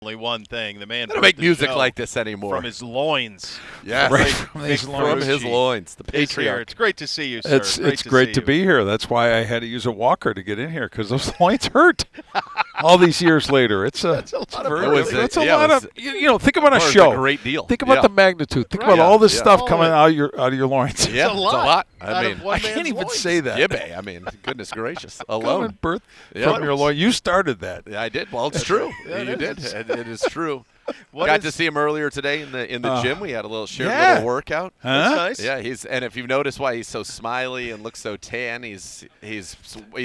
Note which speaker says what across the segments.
Speaker 1: Only one thing. The man
Speaker 2: They don't make
Speaker 1: the
Speaker 2: music
Speaker 1: show
Speaker 2: like this anymore.
Speaker 1: from his loins.
Speaker 2: Yes.
Speaker 3: Right
Speaker 2: From
Speaker 3: his
Speaker 2: his loins. The
Speaker 1: Is here.
Speaker 2: patriarch.
Speaker 1: It's great to see you, sir.
Speaker 3: It's great to be here. That's why I had to use a walker to get in here because those loins hurt. All these years later, it's a lot of think about a show.
Speaker 2: A great deal.
Speaker 3: Think about the magnitude. Think about all this stuff coming out of your loins.
Speaker 2: Yeah, it's a lot. I mean,
Speaker 3: I can't even say that.
Speaker 2: Gibbe. I mean, goodness gracious.
Speaker 3: Coming
Speaker 2: Alone.
Speaker 3: birth from your loin. You started that.
Speaker 2: Yeah, I did. Well, it's true. You did. It is true. Got to see him earlier today in the gym. We had a little little workout.
Speaker 3: That's
Speaker 1: nice.
Speaker 2: Yeah, and if you've noticed why he's so smiley and looks so tan, he's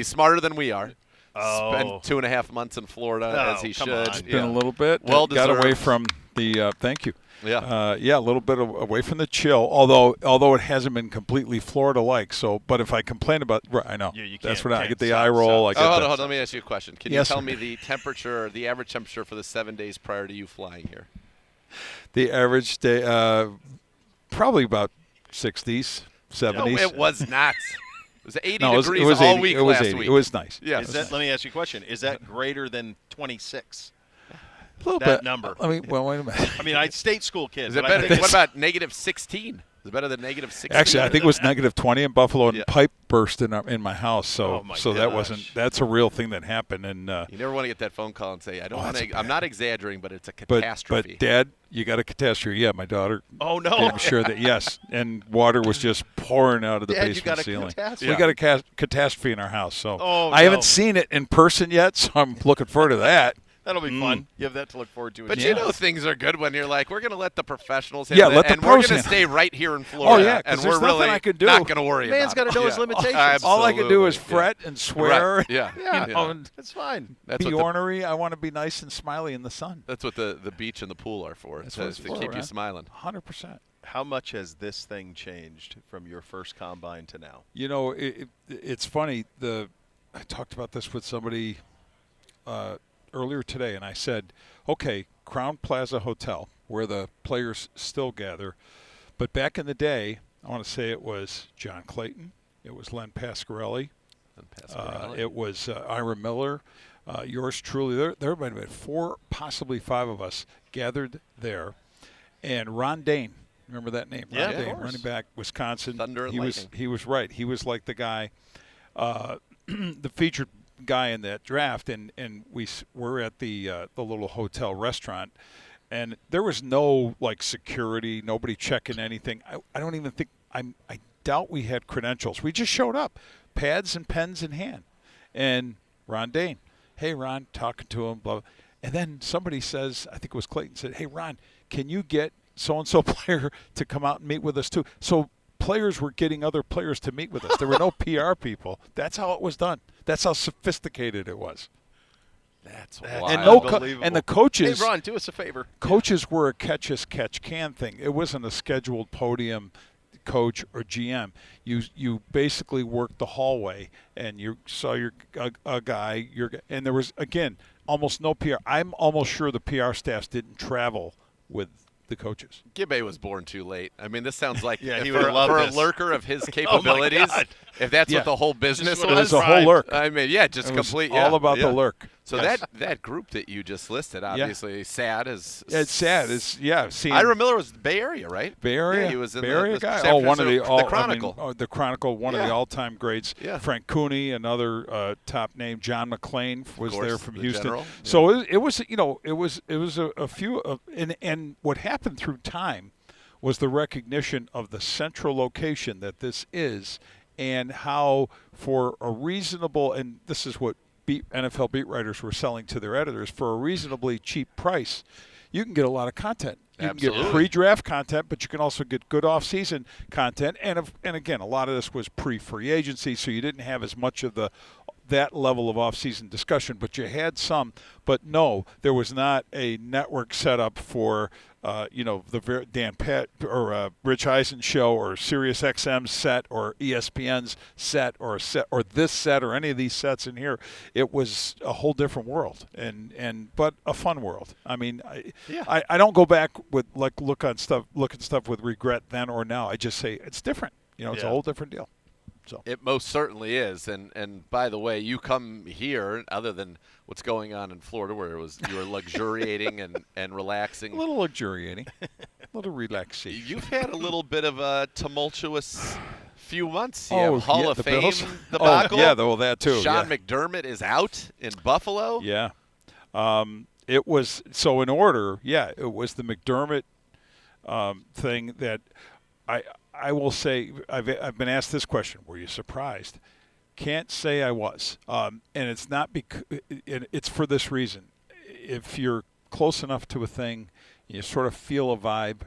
Speaker 2: smarter than we are. Spent 2.5 months in Florida as he should.
Speaker 3: It's been a little bit.
Speaker 2: Well
Speaker 3: got
Speaker 2: deserved.
Speaker 3: away from the. Thank you.
Speaker 2: Yeah.
Speaker 3: A little bit away from the chill. Although it hasn't been completely Florida-like. So, but if I complain about, I know that's what I get the eye roll.
Speaker 2: Hold on. Let me ask you a question. Can you tell me the temperature, the average temperature for the 7 days prior to you flying here?
Speaker 3: The average day, probably about 60s, 70s.
Speaker 2: No, it was not. It was 80
Speaker 3: no,
Speaker 2: degrees
Speaker 3: it was
Speaker 2: all
Speaker 3: 80.
Speaker 2: week
Speaker 3: it was
Speaker 2: last
Speaker 3: 80.
Speaker 2: week.
Speaker 3: It was nice.
Speaker 2: Yeah.
Speaker 1: Let me ask you a question. Is that greater than 26?
Speaker 3: A little
Speaker 1: that
Speaker 3: bit.
Speaker 1: number.
Speaker 3: I mean, well, wait a minute.
Speaker 1: I mean, I state school kids.
Speaker 2: Is it better? What about negative 16? Is it better than negative 16?
Speaker 3: Actually, I think it was negative 20 in Buffalo, and
Speaker 2: Yeah.
Speaker 3: pipe burst in my house. So, that
Speaker 1: gosh.
Speaker 3: wasn't. That's a real thing that happened. And
Speaker 2: you never want to get that phone call and say, I'm not exaggerating, but it's a
Speaker 3: but
Speaker 2: catastrophe.
Speaker 3: Dad, you got a catastrophe. Yeah, my daughter.
Speaker 1: Oh no!
Speaker 3: I'm sure that yes, and water was just pouring out of the
Speaker 1: Dad, you
Speaker 3: basement
Speaker 1: got a
Speaker 3: ceiling.
Speaker 1: catastrophe.
Speaker 3: We got a catastrophe in our house. So
Speaker 1: Oh,
Speaker 3: I
Speaker 1: no.
Speaker 3: haven't seen it in person yet. So I'm looking forward to that.
Speaker 1: That'll be fun. You have that to look forward to.
Speaker 2: But
Speaker 1: as
Speaker 2: you
Speaker 1: well.
Speaker 2: know things are good when you're like, we're going to let the professionals
Speaker 3: Yeah,
Speaker 2: handle it,
Speaker 3: let the
Speaker 2: and we're
Speaker 3: pros
Speaker 2: going to
Speaker 3: handle
Speaker 2: stay right here in Florida.
Speaker 3: Oh, yeah, 'cause
Speaker 2: and
Speaker 3: there's
Speaker 2: we're
Speaker 3: nothing
Speaker 2: really
Speaker 3: I can do.
Speaker 2: not going to worry
Speaker 1: Man's
Speaker 2: about
Speaker 1: got
Speaker 2: it.
Speaker 1: to know his limitations.
Speaker 3: All I can do is
Speaker 2: Absolutely.
Speaker 3: fret and swear.
Speaker 2: Right. Yeah.
Speaker 3: You know, and
Speaker 1: That's fine.
Speaker 2: That's
Speaker 3: be
Speaker 2: what
Speaker 3: ornery. I want to be nice and smiley in the sun.
Speaker 2: That's what the beach and the pool are for.
Speaker 3: That's
Speaker 2: It's
Speaker 3: what it's
Speaker 2: to
Speaker 3: for,
Speaker 2: keep you
Speaker 3: man.
Speaker 2: smiling.
Speaker 3: 100%.
Speaker 1: How much has this thing changed from your first combine to now?
Speaker 3: You know, it's funny. I talked about this with somebody earlier today, and I said, okay, Crown Plaza Hotel, where the players still gather, but back in the day, I want to say it was John Clayton, it was Len Pasquarelli, it was Ira Miller, yours truly. There might have been 4, possibly 5 of us gathered there, and Ron Dane. Remember that name?
Speaker 1: Yeah,
Speaker 3: Ron
Speaker 1: of
Speaker 3: Dane,
Speaker 1: course.
Speaker 3: running back, Wisconsin.
Speaker 2: Thunder and
Speaker 3: he
Speaker 2: lightning.
Speaker 3: was right. He was like the guy, the featured guy in that draft, and we're at the little hotel restaurant, and there was no like security, nobody checking anything. I don't even think I doubt we had credentials. We just showed up, pads and pens in hand, and Ron Dane, hey Ron, talking to him, blah, and then somebody says, I think it was Clayton, said, hey Ron, can you get so-and-so player to come out and meet with us too? So players were getting other players to meet with us. There were no PR people. That's how it was done. That's how sophisticated it was.
Speaker 2: That's
Speaker 3: And
Speaker 2: wild.
Speaker 3: and the coaches.
Speaker 1: Hey, Ron, do us a favor.
Speaker 3: Coaches were a catch-as-catch-can thing. It wasn't a scheduled podium coach or GM. You basically worked the hallway, and you saw a guy. And there was, again, almost no PR. I'm almost sure the PR staffs didn't travel with the coaches.
Speaker 2: Gibbe was born too late. I mean, this sounds like
Speaker 1: Yeah, he
Speaker 2: for,
Speaker 1: would love
Speaker 2: for
Speaker 1: this.
Speaker 2: a lurker of his capabilities,
Speaker 1: God.
Speaker 2: if that's
Speaker 3: Yeah.
Speaker 2: what the whole business
Speaker 3: It
Speaker 2: was.
Speaker 3: was a whole lurk.
Speaker 2: I mean, yeah, just
Speaker 3: It was
Speaker 2: complete.
Speaker 3: all about
Speaker 2: yeah.
Speaker 3: the lurk.
Speaker 2: So
Speaker 1: Yes.
Speaker 2: that group that you just listed, obviously, sad as.
Speaker 3: It's sad. It's seeing
Speaker 2: Ira Miller was Bay Area, right?
Speaker 3: Bay Area.
Speaker 2: Yeah, he was in
Speaker 3: Bay
Speaker 2: the
Speaker 3: Area guy.
Speaker 2: San
Speaker 3: One of the
Speaker 2: Francisco- Chronicle.
Speaker 3: the Chronicle, one of the
Speaker 2: Yeah.
Speaker 3: all-time greats.
Speaker 2: Yeah.
Speaker 3: Frank Cooney, another top name. John McClain was
Speaker 2: course,
Speaker 3: there from
Speaker 2: the
Speaker 3: Houston.
Speaker 2: general.
Speaker 3: So it was a few of, and what happened through time was the recognition of the central location that this is, and how for a reasonable, and this is what NFL beat writers were selling to their editors, for a reasonably cheap price, you can get a lot of content. You can
Speaker 2: Absolutely.
Speaker 3: get pre-draft content, but you can also get good off-season content. And again, a lot of this was pre-free agency, so you didn't have as much of that level of off-season discussion, but you had some. But no, there was not a network set up for the Dan Pat or Rich Eisen show or Sirius XM's set or ESPN's set or this set or any of these sets in here. It was a whole different world, but a fun world. I mean, I don't go back with look at stuff with regret then or now. I just say it's different. It's a whole different deal. So
Speaker 2: It most certainly is. And by the way, you come here, other than what's going on in Florida, where you were luxuriating and relaxing.
Speaker 3: a little luxuriating, a little relaxation.
Speaker 2: You've had a little bit of a tumultuous few months. You
Speaker 3: Oh,
Speaker 2: have Hall
Speaker 3: yeah,
Speaker 2: of
Speaker 3: the
Speaker 2: Fame
Speaker 3: Bills?
Speaker 2: debacle.
Speaker 3: Oh, yeah, well, that too.
Speaker 2: Sean
Speaker 3: yeah.
Speaker 2: McDermott is out in Buffalo.
Speaker 3: Yeah. It was so in order. Yeah, it was the McDermott thing that I will say. I've been asked this question. Were you surprised? Can't say I was. And it's not because it's for this reason. If you're close enough to a thing, you sort of feel a vibe,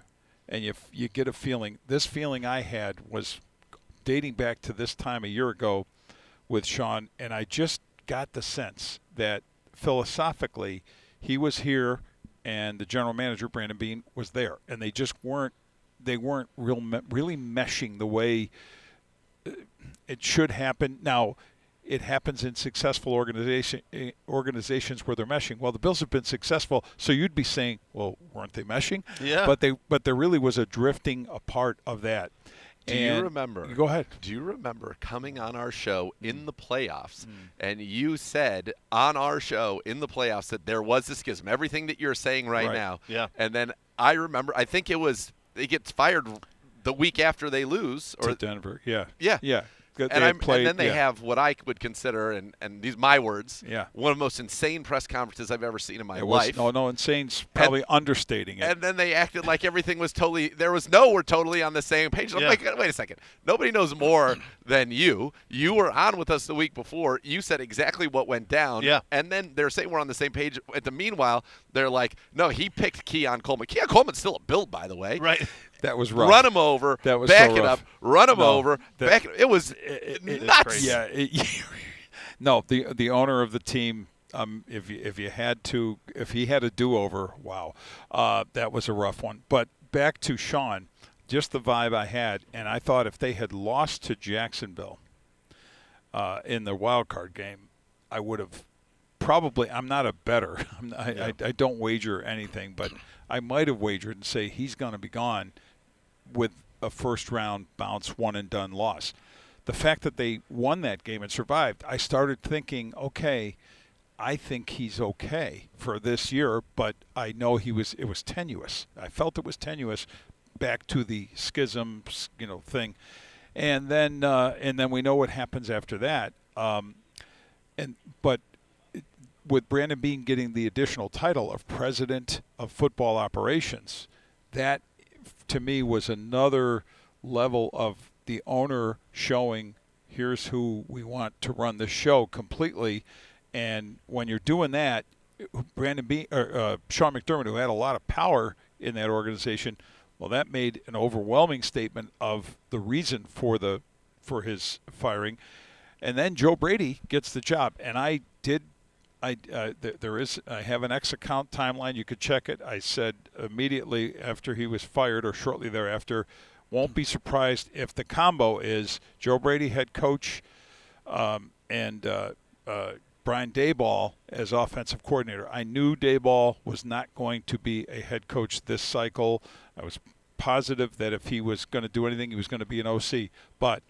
Speaker 3: and you get a feeling. This feeling I had was dating back to this time a year ago with Sean, and I just got the sense that philosophically he was here and the general manager Brandon Beane was there, and they just weren't really meshing the way it should happen. Now it happens in successful organizations where they're meshing. Well, the Bills have been successful, so you'd be saying, well, weren't they meshing?
Speaker 1: Yeah.
Speaker 3: But there really was a drifting apart of that.
Speaker 2: Do you remember?
Speaker 3: Go ahead.
Speaker 2: Do you remember coming on our show in the playoffs, and you said on our show in the playoffs that there was a schism, everything that you're saying right now.
Speaker 1: Yeah.
Speaker 2: And then I remember, I think it was he gets fired the week after they lose, or
Speaker 3: To Denver. Yeah.
Speaker 2: Yeah.
Speaker 3: Yeah.
Speaker 2: And then they have what I would consider, and these my words,
Speaker 3: Yeah.
Speaker 2: one of the most insane press conferences I've ever seen in my
Speaker 3: It was,
Speaker 2: life.
Speaker 3: No, insane's probably understating it.
Speaker 2: And then they acted like everything was totally. There was no, we're totally on the same page. I'm
Speaker 1: Yeah.
Speaker 2: like, wait a second. Nobody knows more than you. You were on with us the week before. You said exactly what went down.
Speaker 1: Yeah.
Speaker 2: And then they're saying we're on the same page. At the meanwhile, they're like, no, he picked Keon Coleman. Keon Coleman's still a Build, by the way.
Speaker 1: Right.
Speaker 3: That was rough.
Speaker 2: Run him over.
Speaker 3: That was
Speaker 2: back
Speaker 3: so
Speaker 2: it
Speaker 3: rough.
Speaker 2: up. Run him
Speaker 3: No,
Speaker 2: over.
Speaker 3: that-
Speaker 2: Back. It was nuts.
Speaker 1: crazy.
Speaker 3: Yeah. No, the owner of the team. If he had a do-over, wow, that was a rough one. But back to Sean, just the vibe I had, and I thought if they had lost to Jacksonville in the wild card game, I would have probably. I'm not a bettor. I don't wager anything, but I might have wagered and say he's going to be gone with a first-round bounce, one-and-done loss. The fact that they won that game and survived, I started thinking, okay, I think he's okay for this year, but I know it was tenuous. I felt it was tenuous back to the schism, thing. And then we know what happens after that. But with Brandon Beane getting the additional title of president of football operations, that to me was another level of the owner showing, here's who we want to run the show completely. And when you're doing that, Brandon Beane or Sean McDermott, who had a lot of power in that organization, well, that made an overwhelming statement of the reason for his firing. And then Joe Brady gets the job, and I have an X account timeline. You could check it. I said immediately after he was fired or shortly thereafter, won't be surprised if the combo is Joe Brady head coach and Brian Daboll as offensive coordinator. I knew Daboll was not going to be a head coach this cycle. I was positive that if he was going to do anything, he was going to be an OC. But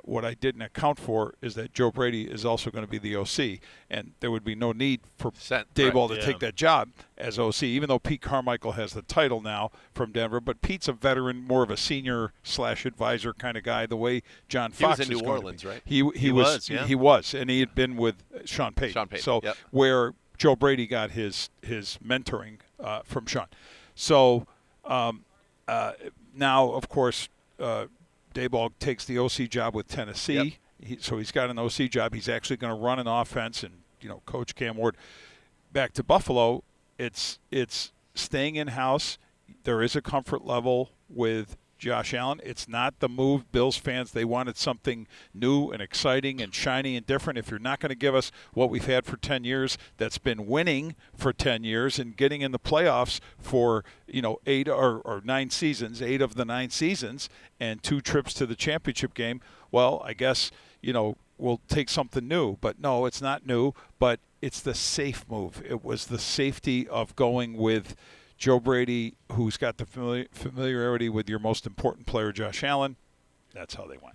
Speaker 3: what I didn't account for is that Joe Brady is also going to be the OC, and there would be no need for Daboll to take that job as OC, even though Pete Carmichael has the title now from Denver. But Pete's a veteran, more of a senior/advisor kind of guy, the way John Fox
Speaker 2: was in
Speaker 3: is
Speaker 2: New
Speaker 3: going
Speaker 2: Orleans,
Speaker 3: to be.
Speaker 2: right?
Speaker 3: He was, and he had been with Sean Payton. So
Speaker 2: yep.
Speaker 3: where Joe Brady got his mentoring from Sean. So now, of course, Daboll takes the OC job with Tennessee. Yep. So he's got an OC job. He's actually going to run an offense and coach Cam Ward. Back to Buffalo, it's staying in-house. There is a comfort level with Josh Allen. It's not the move. Bills fans, they wanted something new and exciting and shiny and different. If you're not going to give us what we've had for 10 years, that's been winning for 10 years and getting in the playoffs for 8 or 9 seasons, 8 of the 9 seasons, and 2 trips to the championship game, well, I guess we'll take something new. But no, it's not new, but it's the safe move. It was the safety of going with Joe Brady, who's got the familiarity with your most important player, Josh Allen. That's how they went.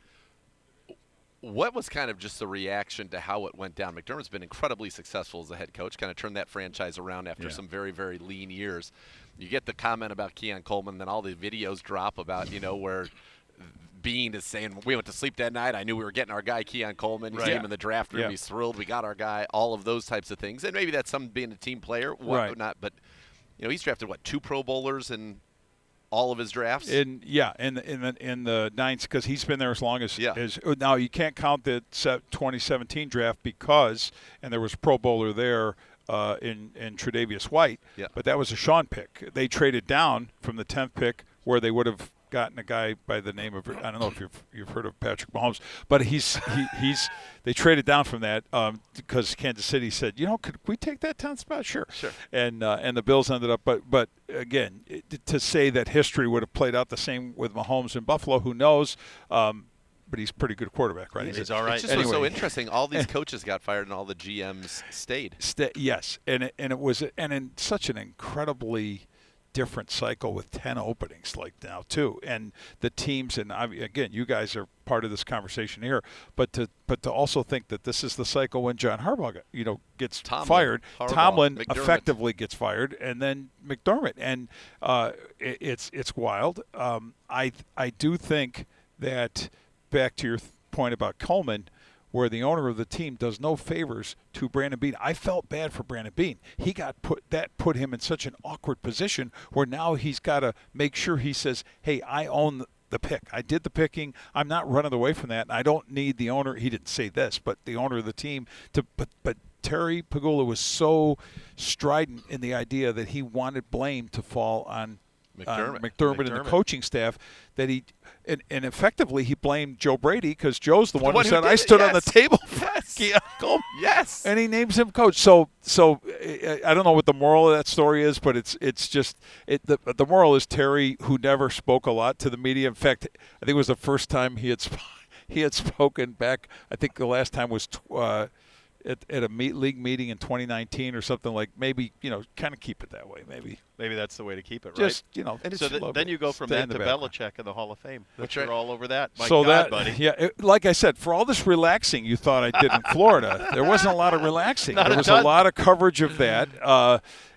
Speaker 2: What was kind of just the reaction to how it went down? McDermott's been incredibly successful as a head coach, kind of turned that franchise around after some very, very lean years. You get the comment about Keon Coleman, then all the videos drop about, where Bean is saying, we went to sleep that night. I knew we were getting our guy, Keon Coleman. He's him in the draft room. He's thrilled. We got our guy, all of those types of things. And maybe that's some being a team player, whatnot. But, he's drafted, 2 Pro Bowlers in all of his drafts? In
Speaker 3: the ninth, because he's been there as long as now you can't count the 2017 draft because, and there was a Pro Bowler there in Tre'Davious White, but that was a Sean pick. They traded down from the 10th pick where they would have gotten a guy by the name of, I don't know if you've heard of Patrick Mahomes, but they traded down from that because Kansas City said, could we take that 10th spot? Sure. And the Bills ended up, but again, to say that history would have played out the same with Mahomes in Buffalo, who knows? But he's a pretty good quarterback, right?
Speaker 1: He's all right.
Speaker 2: It's just so interesting. All these coaches got fired and all the GMs stayed.
Speaker 3: Yes, and it was in such an incredibly different cycle with 10 openings like now too, and the teams, and again, you guys are part of this conversation here, but to also think that this is the cycle when John Harbaugh gets fired, Tomlin
Speaker 2: McDermott.
Speaker 3: Effectively gets fired, and then McDermott, and it's wild. I do think that, back to your point about Coleman, where the owner of the team does no favors to Brandon Beane. I felt bad for Brandon Beane. He got put him in such an awkward position where now he's got to make sure he says, hey, I own the pick. I did the picking. I'm not running away from that. And I don't need the owner. He didn't say this, but the owner of the team to but Terry Pagula was so strident in the idea that he wanted blame to fall on McDermott and the coaching staff, that he and effectively he blamed Joe Brady because Joe's the one who said, I stood on the table for Keon Coleman.
Speaker 2: Yes.
Speaker 3: And he names him coach. So I don't know what the moral of that story is, but it's just the moral is Terry, who never spoke a lot to the media. In fact, I think it was the first time he had spoken back. I think the last time was at a league meeting in 2019 or something, like maybe, kind of keep it that way. Maybe
Speaker 1: that's the way to keep it, right?
Speaker 3: Just,
Speaker 1: And so then you go from that to Belichick in the Hall of Fame.
Speaker 2: That's
Speaker 1: You're
Speaker 2: right.
Speaker 1: all over that. My
Speaker 3: so
Speaker 1: God, buddy.
Speaker 3: Yeah, like I said, for all this relaxing you thought I did in Florida, there wasn't a lot of relaxing. There was a lot of coverage of that.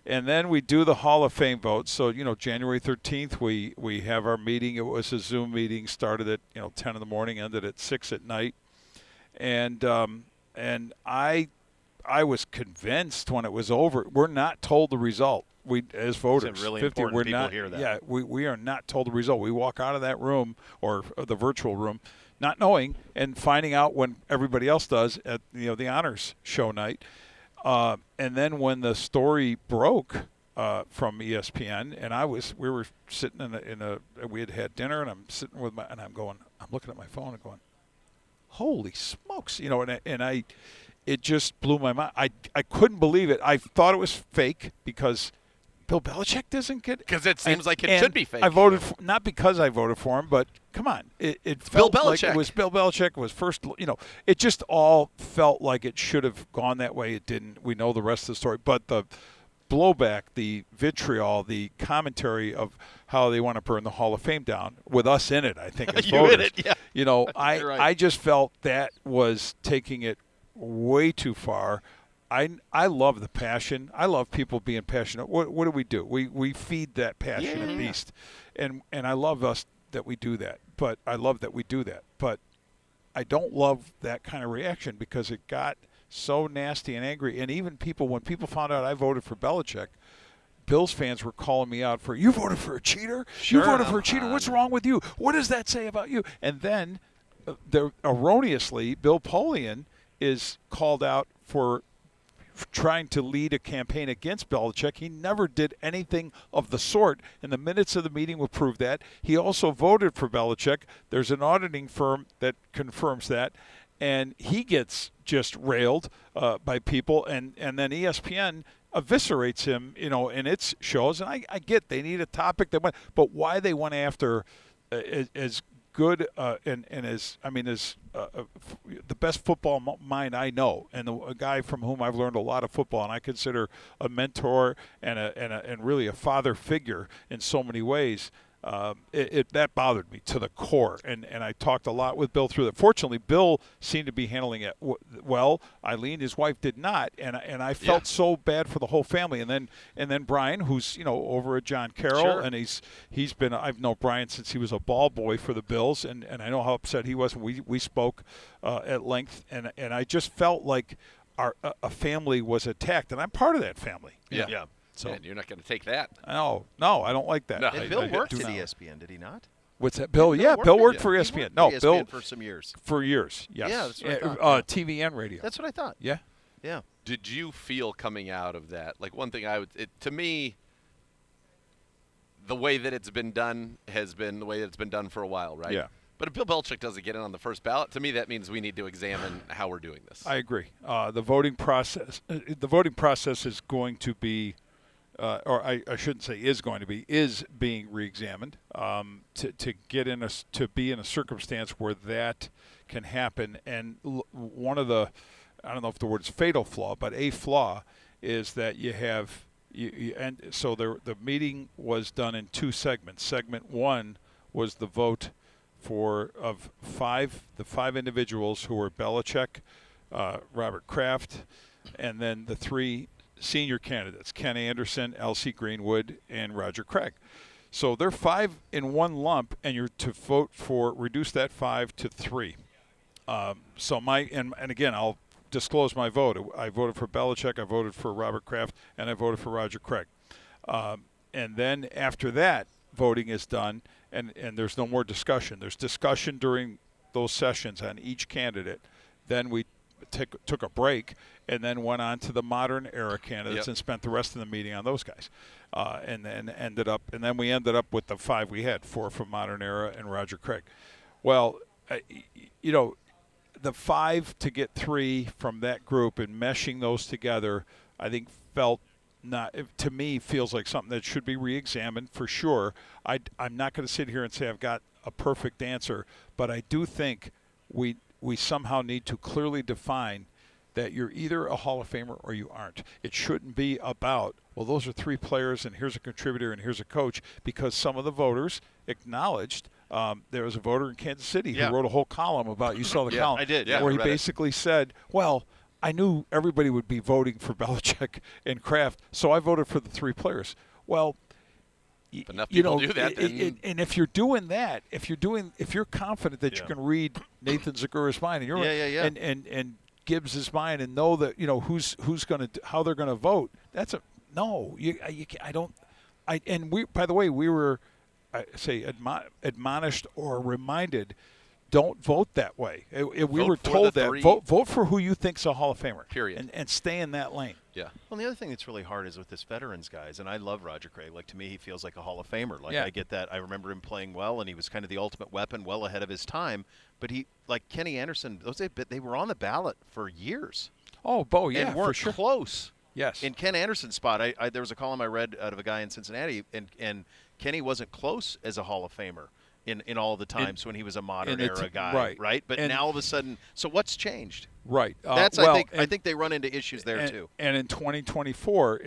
Speaker 3: And then we do the Hall of Fame vote. So, January 13th, we have our meeting. It was a Zoom meeting, started at, 10 in the morning, ended at 6 at night. And I was convinced when it was over. We're not told the result. We, as voters,
Speaker 1: it's really
Speaker 3: 50,
Speaker 1: important
Speaker 3: we're
Speaker 1: people
Speaker 3: not.
Speaker 1: Hear that.
Speaker 3: Yeah, we are not told the result. We walk out of that room or the virtual room, not knowing and finding out when everybody else does at the honors show night. And then when the story broke from ESPN, and we were sitting we had dinner, and I'm sitting with I'm looking at my phone and going, holy smokes, it just blew my mind. I couldn't believe it. I thought it was fake because Bill Belichick doesn't get it.
Speaker 2: Because it seems like it should be fake.
Speaker 3: I voted not because I voted for him, but come on. It felt
Speaker 2: Bill Belichick.
Speaker 3: like it was Bill Belichick. It was first, it just all felt like it should have gone that way. It didn't. We know the rest of the story. But the blowback, the vitriol, the commentary of how they want to burn the Hall of Fame down with us in it, I think, as voters.
Speaker 1: In it, yeah.
Speaker 3: I just felt that was taking it way too far. I love the passion. I love people being passionate. What do? We feed that passionate beast, and I love us that we do that. But I love that we do that. But I don't love that kind of reaction because it got so nasty and angry. And even when people found out I voted for Belichick, Bills fans were calling me out for, you voted for a cheater?
Speaker 2: Sure,
Speaker 3: You voted for a cheater? What's wrong with you? What does that say about you? And then, erroneously, Bill Polian is called out for trying to lead a campaign against Belichick. He never did anything of the sort, and the minutes of the meeting will prove that. He also voted for Belichick. There's an auditing firm that confirms that, and he gets just railed by people, and then ESPN eviscerates him, in its shows. And I get they need a topic but why they went after as good and as the best football mind I know, and a guy from whom I've learned a lot of football, and I consider a mentor and really a father figure in so many ways. that bothered me to the core, and I talked a lot with Bill through that. Fortunately, Bill seemed to be handling it well. Eileen, his wife, did not, and I felt so bad for the whole family. And then Brian, who's over at John Carroll, and he's been, I've known Brian since he was a ball boy for the Bills, and I know how upset he was. And we spoke at length, and I just felt like a family was attacked, and I'm part of that family.
Speaker 2: Yeah. So man, you're not going to take that.
Speaker 3: No, I don't like that.
Speaker 2: No.
Speaker 1: And Bill worked at ESPN, did he not?
Speaker 3: What's that? Bill? Yeah, Bill worked for ESPN. No,
Speaker 1: ESPN
Speaker 3: Bill
Speaker 1: for some years.
Speaker 3: For years, yes.
Speaker 1: Yeah, that's what I thought.
Speaker 3: TV and radio.
Speaker 1: That's what I thought.
Speaker 3: Yeah.
Speaker 1: Yeah.
Speaker 2: Did you feel coming out of that? Like one thing to me, the way that it's been done has been the way that it's been done for a while, right?
Speaker 3: Yeah.
Speaker 2: But if Bill Belichick doesn't get in on the first ballot, to me that means we need to examine how we're doing this.
Speaker 3: I agree. The voting process is going to be, or I shouldn't say is going to be, is being reexamined to be in a circumstance where that can happen. And one of the, I don't know if the word is fatal flaw, but a flaw is that you have and so the meeting was done in two segments. Segment one was the vote the five individuals who were Belichick, Robert Kraft, and then the three senior candidates, Ken Anderson, L.C. Greenwood, and Roger Craig. So they're five in one lump, and you're to vote for reduce that 5 to 3. So and again, I'll disclose my vote. I voted for Belichick, I voted for Robert Kraft, and I voted for Roger Craig. And then after that, voting is done, and there's no more discussion. There's discussion during those sessions on each candidate. Then we took a break and then went on to the modern era candidates and spent the rest of the meeting on those guys. And then we ended up with the 5 we had, 4 from modern era and Roger Craig. Well, the 5 to get 3 from that group and meshing those together, I think to me feels like something that should be reexamined for sure. I'm not going to sit here and say I've got a perfect answer, but I do think we somehow need to clearly define that you're either a Hall of Famer or you aren't. It shouldn't be about, well, those are 3 players and here's a contributor and here's a coach, because some of the voters acknowledged. There was a voter in Kansas City who wrote a whole column about, you saw the column,
Speaker 1: I did,
Speaker 3: where he basically said, well, I knew everybody would be voting for Belichick and Kraft, so I voted for the 3 players. Well,
Speaker 2: enough people do that.
Speaker 3: And if you're doing that, if you're confident that you can read Nathan Zagura's mind and and Gibbs's mind and know that who's going to how they're going to vote, that's a no. By the way, we were admonished or reminded. Don't vote that way. We were told that vote for who you think's a Hall of Famer.
Speaker 2: Period.
Speaker 3: And stay in that lane.
Speaker 2: Yeah.
Speaker 1: Well, the other thing that's really hard is with this veterans guys, and I love Roger Craig. Like, to me, he feels like a Hall of Famer. Like, I get that. I remember him playing well, and he was kind of the ultimate weapon, well ahead of his time. But he, like Kenny Anderson, they were on the ballot for years.
Speaker 3: Oh, Bo, yeah,
Speaker 1: and weren't
Speaker 3: for sure.
Speaker 1: close.
Speaker 3: Yes.
Speaker 1: In Ken Anderson's spot, there was a column I read out of a guy in Cincinnati, and Kenny wasn't close as a Hall of Famer in all the times when he was a modern era guy, right? But now all of a sudden, so what's changed?
Speaker 3: Right.
Speaker 1: I think they run into issues there too.
Speaker 3: And in 2024,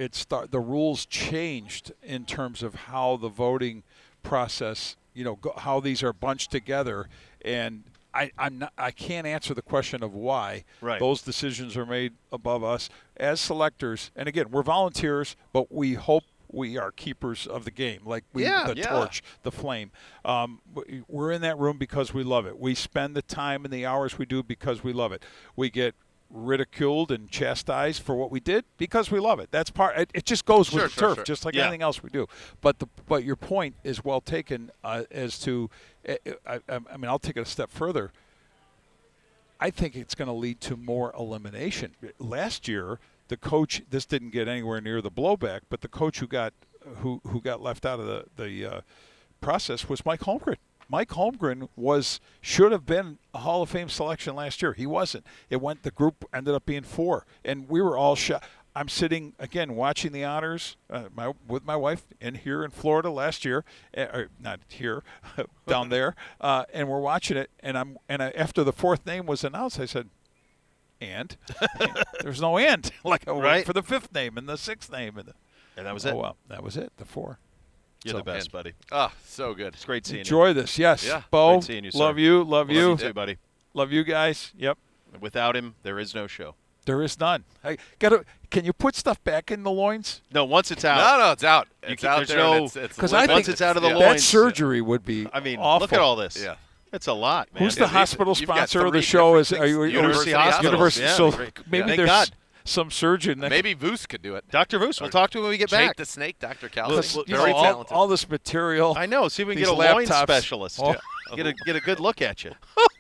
Speaker 3: the rules changed in terms of how the voting process, how these are bunched together, and I can't answer the question of why those decisions are made above us as selectors. And again, we're volunteers, but we hope we are keepers of the game, like torch, the flame. We're in that room because we love it. We spend the time and the hours we do because we love it. We get ridiculed and chastised for what we did because we love it. That's part. It just goes with the turf, just like anything else we do. But your point is well taken as to. I mean, I'll take it a step further. I think it's going to lead to more elimination. Last year, the coach, this didn't get anywhere near the blowback, but the coach who got left out of the process was Mike Holmgren. Mike Holmgren should have been a Hall of Fame selection last year. He wasn't. The group ended up being 4, and we were all shocked. I'm sitting again watching the honors with my wife here in Florida last year, or not here, down there, and we're watching it. And after the 4th name was announced, I said, "And there's no and." Like I went for the 5th name and the 6th name, and
Speaker 1: that was it.
Speaker 3: Oh well, that was it. The 4.
Speaker 1: You're
Speaker 3: So,
Speaker 1: the best, buddy.
Speaker 2: Oh, so good.
Speaker 1: It's great seeing
Speaker 3: Enjoy this. Yes.
Speaker 2: Yeah.
Speaker 3: Bo,
Speaker 1: Great seeing you, sir.
Speaker 3: love you. Love
Speaker 1: you. Love
Speaker 3: you.
Speaker 1: you too, buddy.
Speaker 3: Love you guys. Yep.
Speaker 1: Without him, there is no show.
Speaker 3: There is none. Can you put stuff back in the loins?
Speaker 1: No, once it's out.
Speaker 2: No, it's out.
Speaker 1: You
Speaker 2: It's
Speaker 1: can-
Speaker 2: out
Speaker 1: there's
Speaker 2: there.
Speaker 1: no-
Speaker 3: Because I think
Speaker 1: Once it's out of the
Speaker 2: yeah.
Speaker 3: that
Speaker 1: loins.
Speaker 3: surgery would be
Speaker 1: I mean,
Speaker 3: awful.
Speaker 1: look at all this.
Speaker 2: Yeah.
Speaker 1: It's a lot, man.
Speaker 3: Who's
Speaker 2: Yeah,
Speaker 3: the
Speaker 2: these-
Speaker 3: hospital
Speaker 2: you've got
Speaker 3: sponsor of the
Speaker 2: 3
Speaker 3: show? Is
Speaker 2: different things.
Speaker 1: University Hospitals.
Speaker 3: University.
Speaker 1: Yeah,
Speaker 3: So
Speaker 1: great.
Speaker 3: maybe
Speaker 1: Thank
Speaker 3: there's
Speaker 1: God.
Speaker 3: some surgeon that
Speaker 2: Maybe Voos could do it.
Speaker 1: Dr. Voos, we'll talk to him when we get
Speaker 2: Jake
Speaker 1: back.
Speaker 2: the Snake, Dr.
Speaker 3: because,
Speaker 2: Calvin.
Speaker 3: you
Speaker 2: Very
Speaker 3: know,
Speaker 2: talented.
Speaker 3: all this material.
Speaker 1: I know. See if we can
Speaker 3: These
Speaker 1: get a loins
Speaker 3: laptops.
Speaker 1: specialist.
Speaker 3: Oh.
Speaker 1: Get a good look at you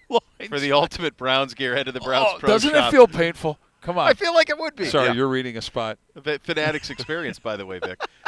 Speaker 3: Loins.
Speaker 1: for the ultimate Browns gear. Head to the Browns Pro
Speaker 3: Doesn't
Speaker 1: Shop.
Speaker 3: it feel painful? Come on.
Speaker 1: I feel like it would be.
Speaker 3: Sorry,
Speaker 2: Yeah.
Speaker 3: you're reading a spot.
Speaker 1: Fanatics experience, by the way, Vic.